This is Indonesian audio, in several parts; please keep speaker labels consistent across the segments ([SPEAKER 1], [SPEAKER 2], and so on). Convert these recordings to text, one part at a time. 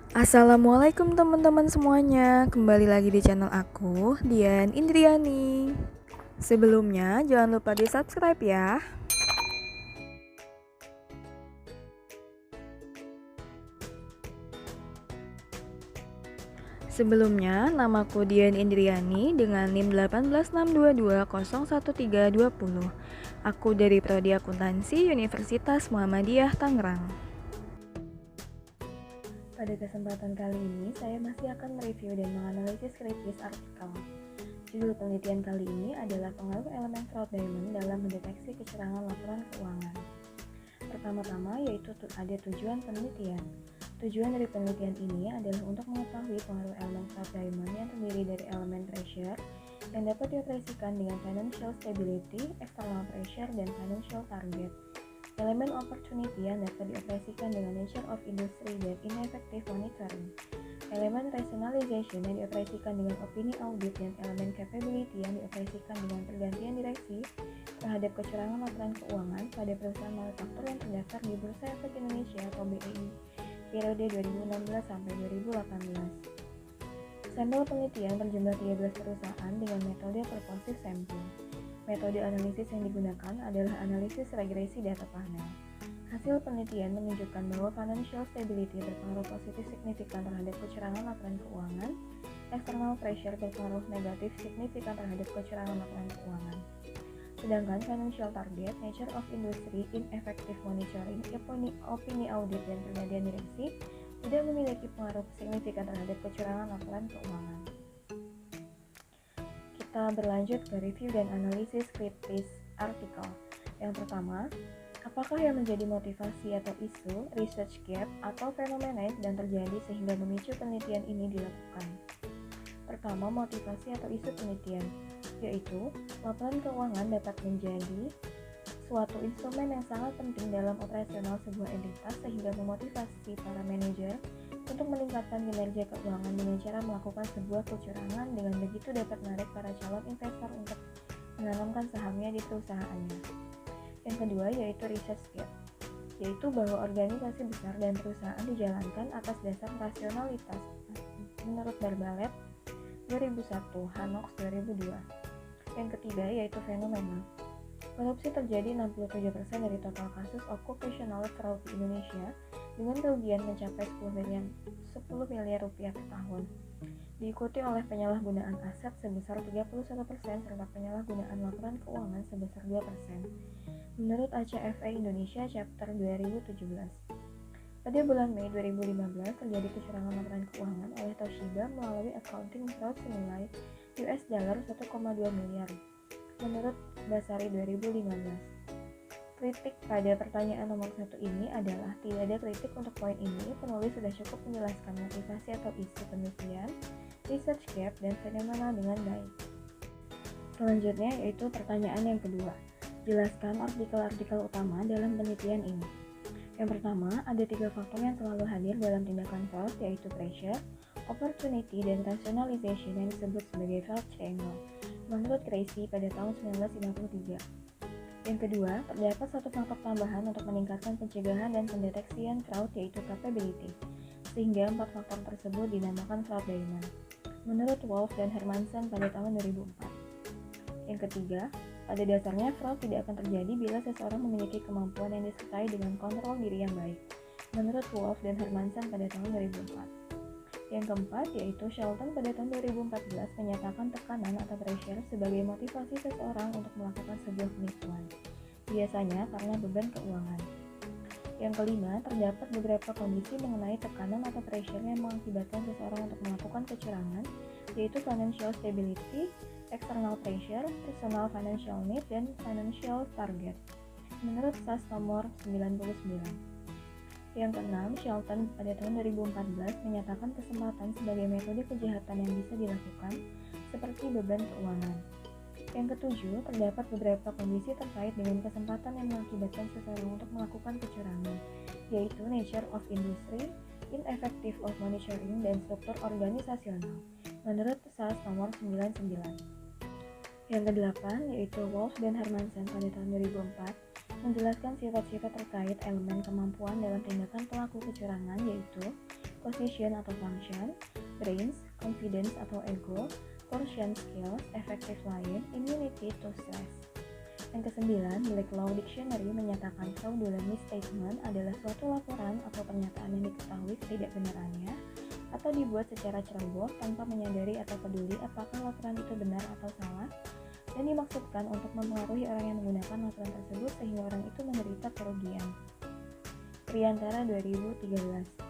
[SPEAKER 1] Assalamualaikum teman-teman semuanya, kembali lagi di channel aku, Dian Indriani. Sebelumnya jangan lupa di subscribe ya. Sebelumnya, namaku Dian Indriani dengan NIM 18622011320. Aku dari Prodi Akuntansi Universitas Muhammadiyah Tangerang. Pada kesempatan kali ini, saya masih akan mereview dan menganalisis kritis artikel. Judul penelitian kali ini adalah pengaruh elemen fraud diamond dalam mendeteksi kecurangan laporan keuangan. Pertama-tama yaitu ada tujuan penelitian. Tujuan dari penelitian ini adalah untuk mengetahui pengaruh elemen fraud diamond yang terdiri dari elemen pressure yang dapat dioperasikan dengan financial stability, external pressure, dan financial target. Elemen opportunity yang dapat dioperasikan dengan nature of industry dan ineffective monitoring. Elemen rationalization yang dioperasikan dengan opini audit dan elemen capability yang dioperasikan dengan pergantian direksi terhadap kecurangan laporan keuangan pada perusahaan manufaktur yang terdaftar di Bursa Efek Indonesia atau BEI periode 2016 sampai 2018. Sampel penelitian berjumlah 13 perusahaan dengan metode purposive sampling. Metode analisis yang digunakan adalah analisis regresi data panel. Hasil penelitian menunjukkan bahwa financial stability berpengaruh positif signifikan terhadap kecurangan laporan keuangan, external pressure berpengaruh negatif signifikan terhadap kecurangan laporan keuangan. Sedangkan financial target, nature of industry, ineffective monitoring, opini audit, dan pergantian direksi tidak memiliki pengaruh signifikan terhadap kecurangan laporan keuangan. Kita berlanjut ke review dan analisis kritis artikel. Yang pertama, apakah yang menjadi motivasi atau isu, research gap, atau fenomena yang sedang terjadi sehingga memicu penelitian ini dilakukan? Pertama, motivasi atau isu penelitian, yaitu laporan keuangan dapat menjadi suatu instrumen yang sangat penting dalam operasional sebuah entitas sehingga memotivasi para manajer untuk meningkatkan kinerja keuangan dengan cara melakukan sebuah kecurangan. Dengan begitu dapat menarik para calon investor untuk menanamkan sahamnya di perusahaannya. Yang kedua yaitu research gap, yaitu bahwa organisasi besar dan perusahaan dijalankan atas dasar rasionalitas menurut Barbalet 2001, Hanox 2002. Yang ketiga yaitu fenomena. Korupsi terjadi 67% dari total kasus occupational fraud di Indonesia dengan kerugian mencapai 10 miliar rupiah per tahun. Diikuti oleh penyalahgunaan aset sebesar 31% serta penyalahgunaan laporan keuangan sebesar 2%. Menurut ACFA Indonesia Chapter 2017. Pada bulan Mei 2015 terjadi kecurangan laporan keuangan oleh Toshiba melalui accounting fraud senilai US dollar 1,2 miliar. Menurut Basari 2015. Kritik pada pertanyaan nomor 1 ini adalah tidak ada kritik untuk poin ini. Penulis sudah cukup menjelaskan motivasi atau isu penelitian, research gap, dan fenomena dengan baik. Selanjutnya yaitu pertanyaan yang kedua. Jelaskan artikel-artikel utama dalam penelitian ini. Yang pertama, ada 3 faktor yang selalu hadir dalam tindakan fraud, yaitu pressure, opportunity, dan rationalization yang disebut sebagai fraud triangle, menurut Tracy pada tahun 1953. Yang kedua, terdapat satu faktor tambahan untuk meningkatkan pencegahan dan pendeteksian fraud, yaitu capability, sehingga 4 faktor tersebut dinamakan fraud diamond, menurut Wolf dan Hermansen pada tahun 2004. Yang ketiga, pada dasarnya fraud tidak akan terjadi bila seseorang memiliki kemampuan yang disertai dengan kontrol diri yang baik, menurut Wolf dan Hermansen pada tahun 2004. Yang keempat yaitu Shelton pada tahun 2014 menyatakan tekanan atau pressure sebagai motivasi seseorang untuk melakukan sebuah penipuan, biasanya karena beban keuangan. Yang kelima, terdapat beberapa kondisi mengenai tekanan atau pressure yang mengakibatkan seseorang untuk melakukan kecurangan, yaitu financial stability, external pressure, personal financial need, dan financial target, menurut SAS nomor 99. Yang keenam, Shelton pada tahun 2014 menyatakan kesempatan sebagai metode kejahatan yang bisa dilakukan, seperti beban keuangan. Yang ketujuh, terdapat beberapa kondisi terkait dengan kesempatan yang mengakibatkan seseorang untuk melakukan kecurangan, yaitu nature of industry, ineffective of monitoring, dan struktur organisasional, menurut SAS nomor 99. Yang kedelapan, yaitu Wolf dan Hermansen pada tahun 2004, menjelaskan sifat-sifat terkait elemen kemampuan dalam tindakan pelaku kecurangan, yaitu position atau function, brains, confidence atau ego, quotient skills, effective lying, immunity to stress. Yang kesembilan, Black Law Dictionary menyatakan fraudulent misstatement adalah suatu laporan atau pernyataan yang diketahui ketidakbenarannya atau dibuat secara ceroboh tanpa menyadari atau peduli apakah laporan itu benar atau salah, dan dimaksudkan untuk mempengaruhi orang yang menggunakan laporan tersebut sehingga orang itu menderita kerugian. Priantara 2013.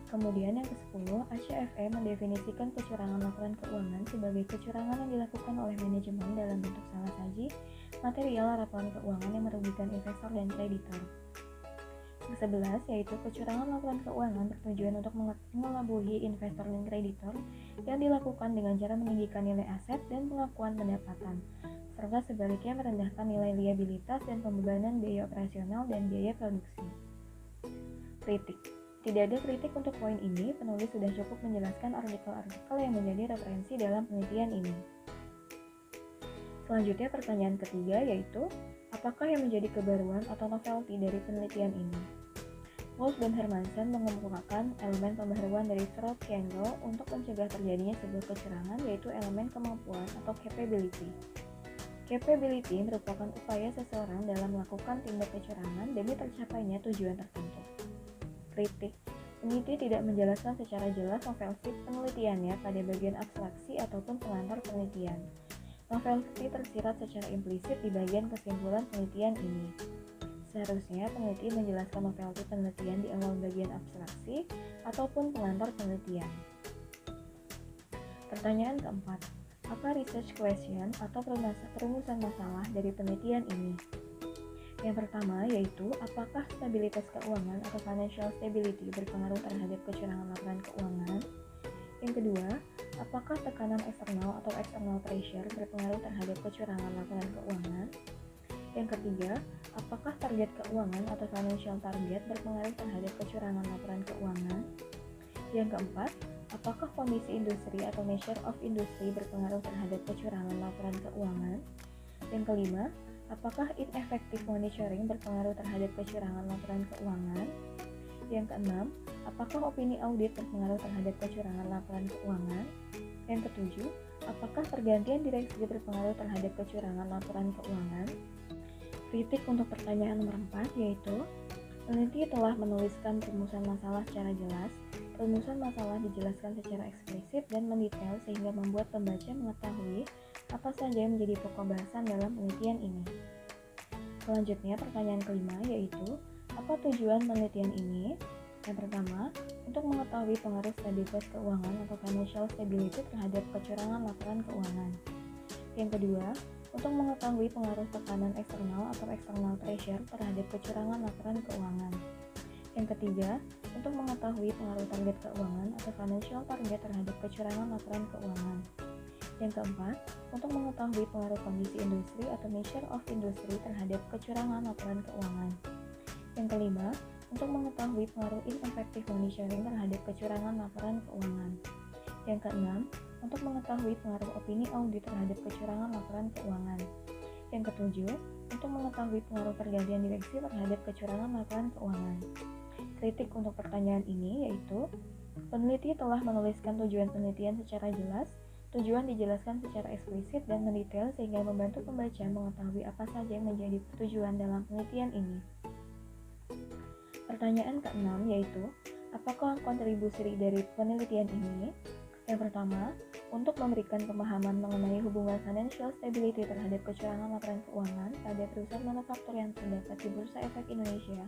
[SPEAKER 1] Kemudian yang ke-10, ACFE mendefinisikan kecurangan laporan keuangan sebagai kecurangan yang dilakukan oleh manajemen dalam bentuk salah saji material laporan keuangan yang merugikan investor dan kreditor. Yang 11 yaitu kecurangan laporan keuangan bertujuan untuk mengelabui investor dan kreditor yang dilakukan dengan cara meninggikan nilai aset dan pengakuan pendapatan, serta sebaliknya merendahkan nilai liabilitas dan pembebanan biaya operasional dan biaya produksi. Kritik. Tidak ada kritik untuk poin ini, penulis sudah cukup menjelaskan artikel-artikel yang menjadi referensi dalam penelitian ini. Selanjutnya pertanyaan ketiga yaitu, apakah yang menjadi kebaruan atau novelty dari penelitian ini? Wolf dan Hermansen mengemukakan elemen pembaharuan dari fraud triangle untuk mencegah terjadinya sebuah kecurangan, yaitu elemen kemampuan atau capability. Capability merupakan upaya seseorang dalam melakukan tindak kecurangan demi tercapainya tujuan tertentu. Kritik. Peneliti tidak menjelaskan secara jelas novelty penelitiannya pada bagian abstraksi ataupun pengantar penelitian. Novelty tersirat secara implisit di bagian kesimpulan penelitian ini. Seharusnya peneliti menjelaskan novelty penelitian di awal bagian abstraksi ataupun pengantar penelitian. Pertanyaan keempat, apa research question atau perumusan masalah dari penelitian ini? Yang pertama yaitu, apakah stabilitas keuangan atau financial stability berpengaruh terhadap kecurangan laporan keuangan? Yang kedua, apakah tekanan eksternal atau external pressure berpengaruh terhadap kecurangan laporan keuangan? Yang ketiga, apakah target keuangan atau financial target berpengaruh terhadap kecurangan laporan keuangan? Yang keempat, apakah kondisi industri atau nature of industry berpengaruh terhadap kecurangan laporan keuangan? Yang kelima, apakah ineffective monitoring berpengaruh terhadap kecurangan laporan keuangan? Yang keenam, apakah opini audit berpengaruh terhadap kecurangan laporan keuangan? Yang ketujuh, apakah pergantian direksi berpengaruh terhadap kecurangan laporan keuangan? Kritik untuk pertanyaan nomor 4 yaitu, peneliti telah menuliskan perumusan masalah secara jelas. Perumusan masalah dijelaskan secara eksplisit dan mendetail sehingga membuat pembaca mengetahui apa saja yang menjadi pokok bahasan dalam penelitian ini. Selanjutnya pertanyaan kelima yaitu, apa tujuan penelitian ini? Yang pertama, untuk mengetahui pengaruh stabilitas keuangan atau financial stability terhadap kecurangan laporan keuangan. Yang kedua, untuk mengetahui pengaruh tekanan eksternal atau external pressure terhadap kecurangan laporan keuangan. Yang ketiga, untuk mengetahui pengaruh target keuangan atau financial target terhadap kecurangan laporan keuangan. Yang keempat, untuk mengetahui pengaruh kondisi industri atau nature of industry terhadap kecurangan laporan keuangan. Yang kelima, untuk mengetahui pengaruh ineffective monitoring terhadap kecurangan laporan keuangan. Yang keenam, untuk mengetahui pengaruh opini audit terhadap kecurangan laporan keuangan. Yang ketujuh, untuk mengetahui pengaruh pergantian direksi terhadap kecurangan laporan keuangan. Kritik untuk pertanyaan ini yaitu, peneliti telah menuliskan tujuan penelitian secara jelas. Tujuan dijelaskan secara eksplisit dan mendetail sehingga membantu pembaca mengetahui apa saja yang menjadi tujuan dalam penelitian ini. Pertanyaan ke-6 yaitu, apakah kontribusi dari penelitian ini? Yang pertama, untuk memberikan pemahaman mengenai hubungan financial stability terhadap kecurangan laporan keuangan pada perusahaan manufaktur yang terdapat di Bursa Efek Indonesia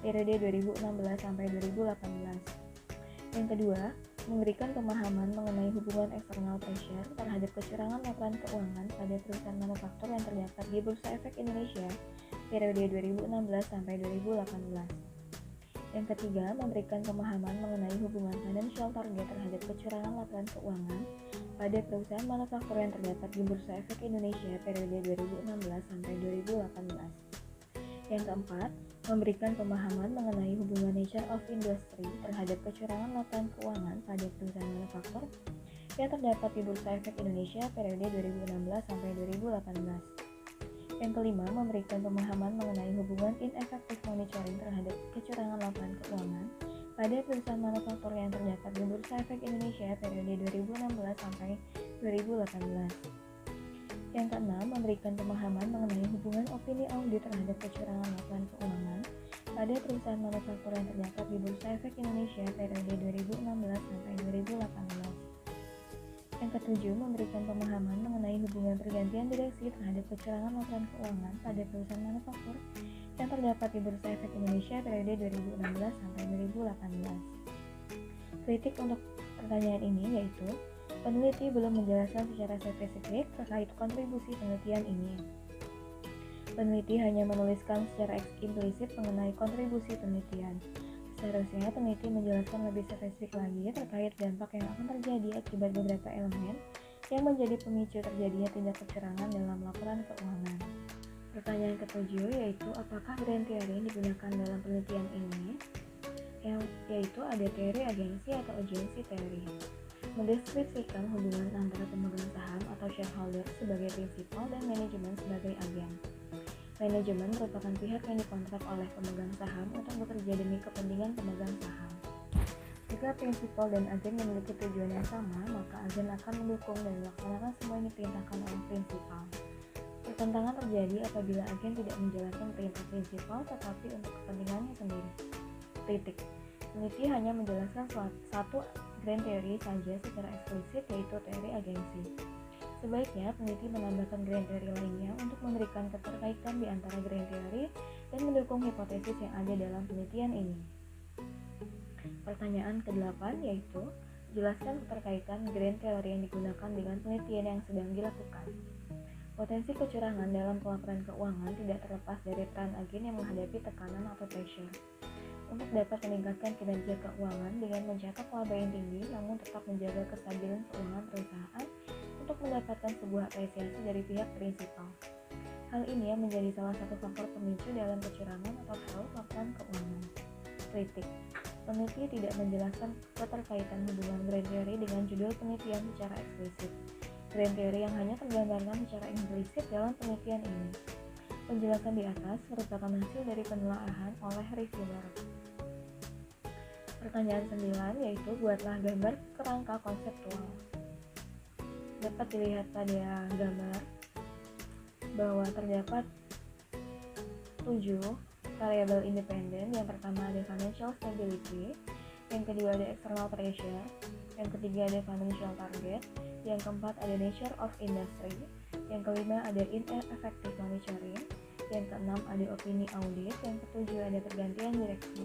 [SPEAKER 1] periode 2016 sampai 2018. Yang kedua, memberikan pemahaman mengenai hubungan external pressure terhadap kecurangan laporan keuangan pada perusahaan manufaktur yang terdapat di Bursa Efek Indonesia periode 2016 sampai 2018. Yang ketiga, memberikan pemahaman mengenai hubungan financial target terhadap kecurangan laporan keuangan pada perusahaan manufaktur yang terdapat di Bursa Efek Indonesia periode 2016 sampai 2018. Yang keempat, memberikan pemahaman mengenai hubungan nature of industry terhadap kecurangan laporan keuangan pada perusahaan manufaktur yang terdapat di Bursa Efek Indonesia periode 2016 sampai 2018. Yang kelima, memberikan pemahaman mengenai hubungan ineffective monitoring terhadap kecurangan laporan keuangan pada perusahaan manufaktur yang terdapat di Bursa Efek Indonesia periode 2016 sampai 2018. Yang keenam, memberikan pemahaman mengenai hubungan opini audit terhadap kecurangan laporan keuangan pada perusahaan manufaktur yang terdapat di Bursa Efek Indonesia periode 2016 sampai 2018. Yang ketujuh, memberikan pemahaman mengenai hubungan pergantian direksi terhadap kecurangan laporan keuangan pada perusahaan manufaktur yang terdapat di Bursa Efek Indonesia periode 2016 sampai 2018. Kritik untuk pertanyaan ini yaitu, peneliti belum menjelaskan secara spesifik terkait kontribusi penelitian ini. Peneliti hanya menuliskan secara implisit mengenai kontribusi penelitian. Seharusnya peneliti menjelaskan lebih spesifik lagi terkait dampak yang akan terjadi akibat beberapa elemen yang menjadi pemicu terjadinya tindak kecurangan dalam laporan keuangan. Pertanyaan ketujuh yaitu, apakah grand theory yang digunakan dalam penelitian ini? Yaitu ada teori agensi atau agency theory. Mendeskripsikan hubungan antara pemegang saham atau shareholder sebagai prinsipal dan manajemen sebagai agen. Manajemen merupakan pihak yang dikontrak oleh pemegang saham untuk bekerja demi kepentingan pemegang saham. Jika prinsipal dan agen memiliki tujuan yang sama, maka agen akan mendukung dan melaksanakan semua yang diperintahkan oleh prinsipal. Pertentangan terjadi apabila agen tidak menjalankan perintah prinsipal tetapi untuk kepentingannya sendiri. Kritik. Peneliti hanya menjelaskan satu grand theory saja secara eksplisit, yaitu teori agensi. Sebaiknya peneliti menambahkan grand theory lainnya untuk memberikan keterkaitan di antara grand theory dan mendukung hipotesis yang ada dalam penelitian ini. Pertanyaan ke-8 yaitu, jelaskan keterkaitan grand theory yang digunakan dengan penelitian yang sedang dilakukan. Potensi kecurangan dalam pelaporan keuangan tidak terlepas dari peran agen yang menghadapi tekanan atau pressure. Untuk dapat meningkatkan kinerja keuangan dengan mencatat laba yang tinggi namun tetap menjaga kestabilan keuangan perusahaan untuk mendapatkan sebuah apresiasi dari pihak prinsipal. Hal ini yang menjadi salah satu faktor pemicu dalam kecurangan atau fraud laporan keuangan. Kritik. Peneliti tidak menjelaskan keterkaitan hubungan grand theory dengan judul penelitian secara eksplisit. Grand theory yang hanya tergambarkan secara implisit dalam penelitian ini. Penjelasan di atas merupakan hasil dari penelaahan oleh reviewer. Pertanyaan 9 yaitu, buatlah gambar kerangka konseptual. Dapat dilihat pada gambar bahwa terdapat 7 variabel independen. Yang pertama ada financial stability, yang kedua ada external pressure, yang ketiga ada financial target, yang keempat ada nature of industry, yang kelima ada ineffective monitoring, yang keenam ada opini audit, yang ketujuh ada pergantian direksi.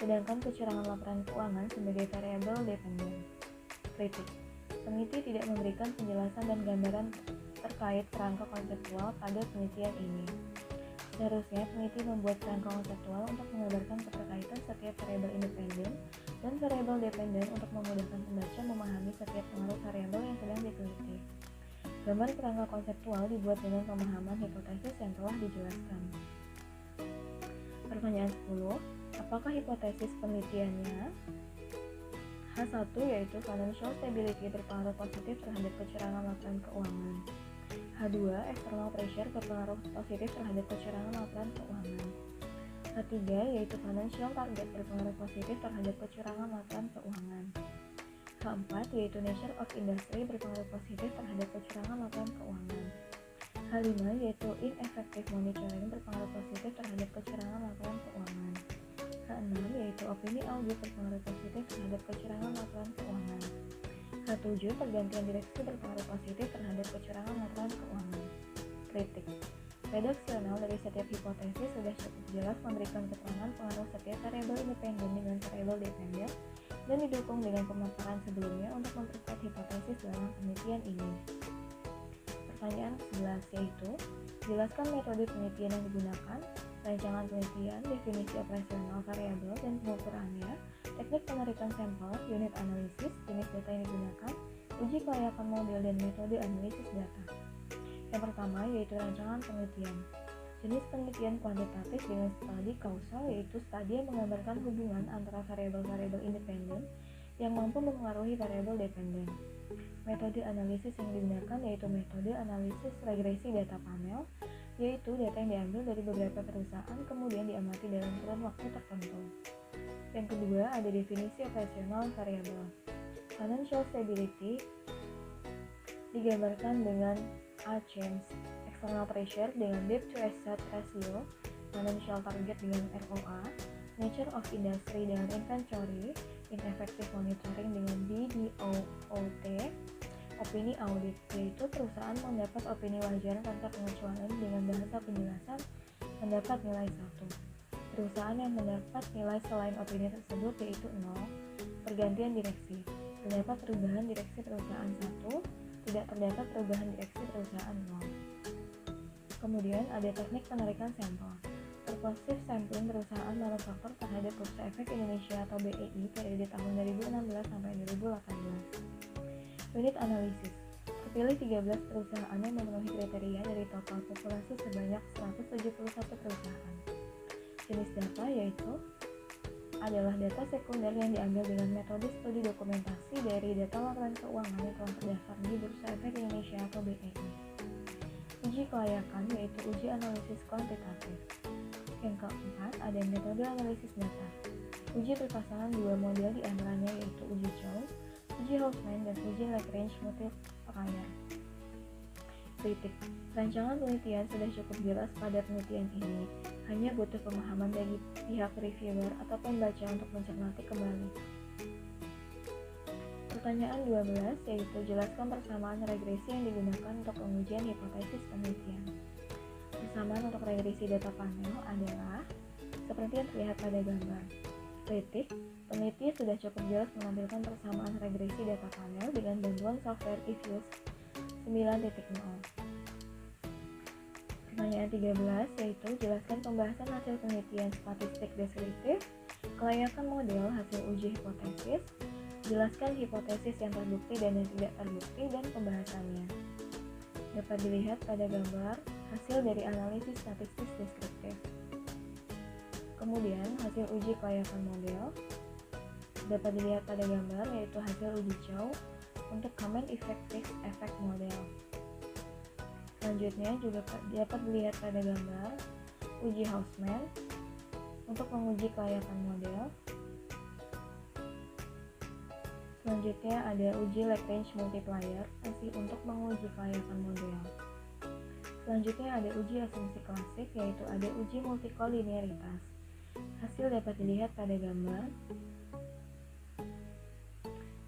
[SPEAKER 1] Sedangkan kecurangan laporan keuangan sebagai variabel dependen. Kritik. Peneliti tidak memberikan penjelasan dan gambaran terkait kerangka konseptual pada penelitian ini. Seharusnya peneliti membuat kerangka konseptual untuk menggambarkan keterkaitan setiap variabel independen dan variabel dependen untuk memudahkan pembaca memahami setiap pengaruh variabel yang sedang diteliti. Gambar kerangka konseptual dibuat dengan pemahaman hipotesis yang telah dijelaskan. Pertanyaan 10. Apakah hipotesis penelitiannya? H1 yaitu financial stability berpengaruh positif terhadap kecurangan laporan keuangan. H2, external pressure berpengaruh positif terhadap kecurangan laporan keuangan. H3 yaitu financial target berpengaruh positif terhadap kecurangan laporan keuangan. H4 yaitu nature of industry berpengaruh positif terhadap kecurangan laporan keuangan. H5 yaitu ineffective monitoring berpengaruh positif terhadap kecurangan laporan keuangan. H6 yaitu opini audit berpengaruh positif terhadap kecurangan laporan keuangan. H7 pergantian direksi berpengaruh positif terhadap kecurangan laporan keuangan. Kritik. Redaksional dari setiap hipotesis sudah cukup jelas memberikan keterangan pengaruh setiap variabel independen dengan variabel dependen dan didukung dengan pemaparan sebelumnya untuk memperkuat hipotesis dalam penelitian ini. Pertanyaan 11 yaitu, jelaskan metode penelitian yang digunakan, rancangan penelitian, definisi operasional variabel dan pengukurannya, teknik penarikan sampel, unit analisis, jenis data yang digunakan, uji kelayakan model dan metode analisis data. Yang pertama yaitu rancangan penelitian. Jenis penelitian kuantitatif dengan studi kausal yaitu studi yang menggambarkan hubungan antara variabel-variabel independen yang mampu mempengaruhi variabel dependen. Metode analisis yang digunakan yaitu metode analisis regresi data panel, yaitu data yang diambil dari beberapa perusahaan kemudian diamati dalam kurun waktu tertentu. Yang kedua, ada definisi operasional variabel. Financial stability digambarkan dengan A change, external pressure dengan debt to asset ratio, financial target dengan ROA, nature of industry dengan inventory, ineffective monitoring dengan DDOOT, opini audit, yaitu perusahaan mendapat opini wajar tanpa pengecualian dengan bahasa penjelasan mendapat nilai 1. Perusahaan yang mendapat nilai selain opini tersebut yaitu 0, pergantian direksi, terdapat perubahan direksi perusahaan 1, tidak terdapat perubahan direksi perusahaan 0. Kemudian ada teknik penarikan sampel. Purposive sampling perusahaan manufaktur terhadap Bursa Efek Indonesia atau BEI periode tahun 2016 sampai 2018. Unit analisis. Terpilih 13 perusahaan yang memenuhi kriteria dari total populasi sebanyak 171 perusahaan. Jenis data yaitu adalah data sekunder yang diambil dengan metode studi dokumentasi dari data laporan keuangan yang telah terdaftar di Bursa Efek Indonesia atau BEI. Uji kelayakan yaitu uji analisis kuantitatif. Yang keempat, ada metode analisis data. Uji berpasangan dua model diantaranya yaitu uji Chow, uji Hausman, dan uji Lagrange multiplier. Kritik. Rancangan penelitian sudah cukup jelas pada penelitian ini. Hanya butuh pemahaman bagi pihak reviewer atau pembaca untuk mencermati kembali. Pertanyaan 12 yaitu jelaskan persamaan regresi yang digunakan untuk pengujian hipotesis penelitian. Persamaan untuk regresi data panel adalah seperti yang terlihat pada gambar. Kritik, peneliti sudah cukup jelas menampilkan persamaan regresi data panel dengan bantuan software Ifuse 9.0. Pertanyaan 13 yaitu jelaskan pembahasan hasil penelitian statistik deskriptif, kelayakan model hasil uji hipotesis, jelaskan hipotesis yang terbukti dan yang tidak terbukti dan pembahasannya. Dapat dilihat pada gambar hasil dari analisis statistik deskriptif. Kemudian hasil uji kelayakan model dapat dilihat pada gambar yaitu hasil uji Chow untuk common effective effect model. Selanjutnya juga dapat dilihat pada gambar uji Hausman untuk menguji kelayakan model. Selanjutnya ada uji Lagrange multiplier masih untuk menguji kelayakan model. Selanjutnya ada uji asumsi klasik yaitu ada uji multikolinearitas. Hasil dapat dilihat pada gambar.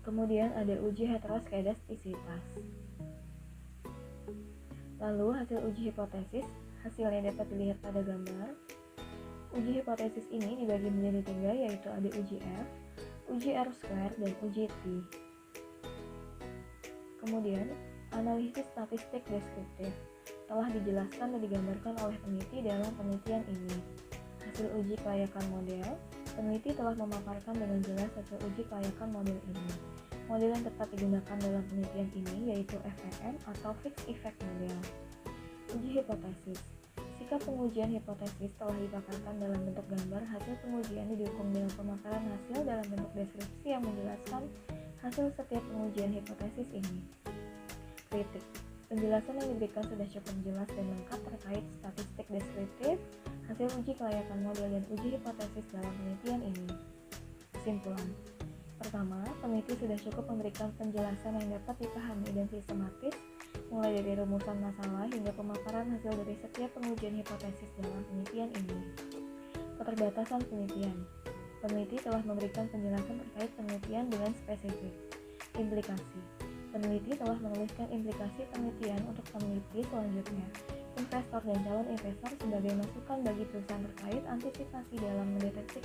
[SPEAKER 1] Kemudian ada uji heteroskedastisitas. Lalu hasil uji hipotesis, hasilnya dapat dilihat pada gambar. Uji hipotesis ini dibagi menjadi 3 yaitu ada uji F, uji R-square, dan uji T. Kemudian, analisis statistik deskriptif telah dijelaskan dan digambarkan oleh peneliti dalam penelitian ini. Hasil uji kelayakan model, peneliti telah memaparkan dengan jelas hasil uji kelayakan model ini. Model yang tepat digunakan dalam penelitian ini yaitu FEM atau Fixed Effect Model. Uji hipotesis. Sikap pengujian hipotesis telah dipaparkan dalam bentuk gambar. Hasil pengujian didukung dengan pemaparan hasil dalam bentuk deskripsi yang menjelaskan hasil setiap pengujian hipotesis ini. Kritik. Penjelasan yang diberikan sudah cukup jelas dan lengkap terkait statistik deskriptif, hasil uji kelayakan model, dan uji hipotesis dalam penelitian ini. Kesimpulan. Pertama, peneliti sudah cukup memberikan penjelasan yang dapat dipahami dan sistematis, mulai dari rumusan masalah hingga pemaparan hasil dari setiap pengujian hipotesis dalam penelitian ini. Keterbatasan penelitian. Peneliti telah memberikan penjelasan terkait penelitian dengan spesifik. Implikasi. Peneliti telah menuliskan implikasi penelitian untuk peneliti selanjutnya, investor dan calon investor sebagai masukan bagi perusahaan terkait antisipasi dalam mendeteksi